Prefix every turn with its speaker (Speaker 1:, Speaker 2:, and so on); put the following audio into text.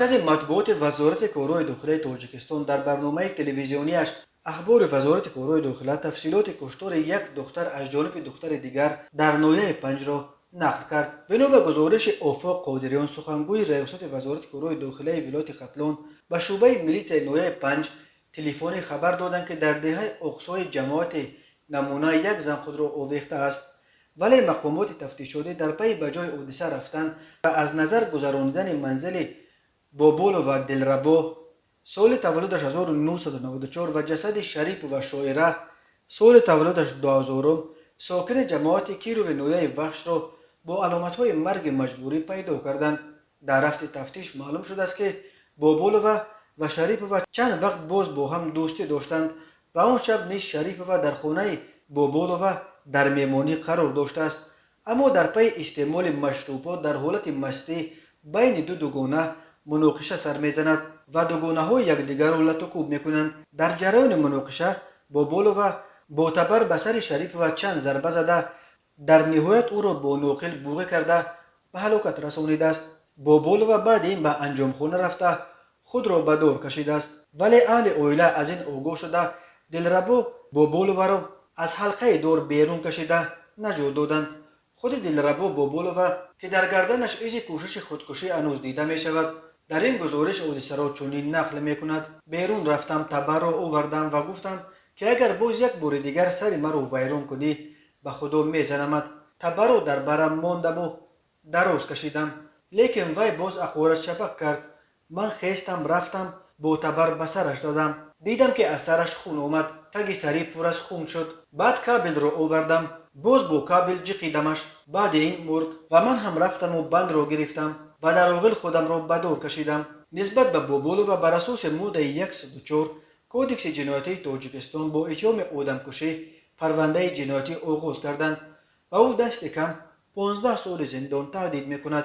Speaker 1: مرکز مطبوعات وزارت کورهای داخلی تاجیکستان در برنامه تلویزیونیش اخبار وزارت کورهای داخلی تفصیلات کشتار یک دختر از جانب دختر دیگر در نویه 5 را نقل کرد. بنا به گزارش آفاق قادریان، سخنگوی ریاست وزارت کورهای داخلی ولایت ختلان، به شعبه میلیس نویه 5 تلفنی خبر دادند که در دهه اقصای جماعت نمونه یک زن خود را آویخته است، ولی مقامات تفتیشاتی در پی به جای حادثه رفتند و از نظر گذرانیدن منزل بابول و دلربا سال تولدش 1994 و جسد شریف و شاعره سال تولدش 2000 ساکن جماعت کیرو نویه وخش را با علامت‌های مرگ مجبوری پیدا کردند. در رفت تفتیش معلوم شده است که بابول و شریف و چند وقت باز با هم دوستی داشتند و آن شب نیز شریف و در خانه بابول و در میمانی قرار داشته است، اما در پی استعمال مشروبات در حالت مستی بین دو دوگانه مناقشه سر میزند و دوگانه های یکدیگر را لطوکوب میکنند. در جریان مناقشه بابول و معتبر به سر شریف و چند ضربه زده در نهایت او را با ناقل بوغه کرده به هلاکت رسانیده است. بابول و بعد این به انجام خانه رفته خود را به دار کشیده است، ولی اهل اویله از این آگاه شده دلربا بابول را از حلقه دار بیرون کشیده نجات دادند. خود دلربا بابول که در گردنش ایزی کوشش خودکشی هنوز دیده می شود در این گزارش حادثه را چنین نقل می کند: بیرون رفتم، تبر را آوردم و گفتم که اگر باز یک بار دیگر سر مرا ویران کنی به خدا می زنمت. تبر را در برم ماندم و دراز کشیدم، لیکن وی باز اقوارش چپک کرد. من خیستم رفتم با تبر به سرش زدم، دیدم که از سرش خون آمد، تگ سری پر از خون شد. بعد کابل را آوردم، باز با کابل جقیدمش، بعد این مرد و من هم رفتم و بند را گرفتم و در آغل خودم را به دار کشیدم. نسبت به بابول و بر اساس ماده 104 کودکس جنایتی تاجیکستان با اتهام آدمکشی پرونده جنایتی آغاز کردند و او دست کم 15 سال زندان تهدید میکند.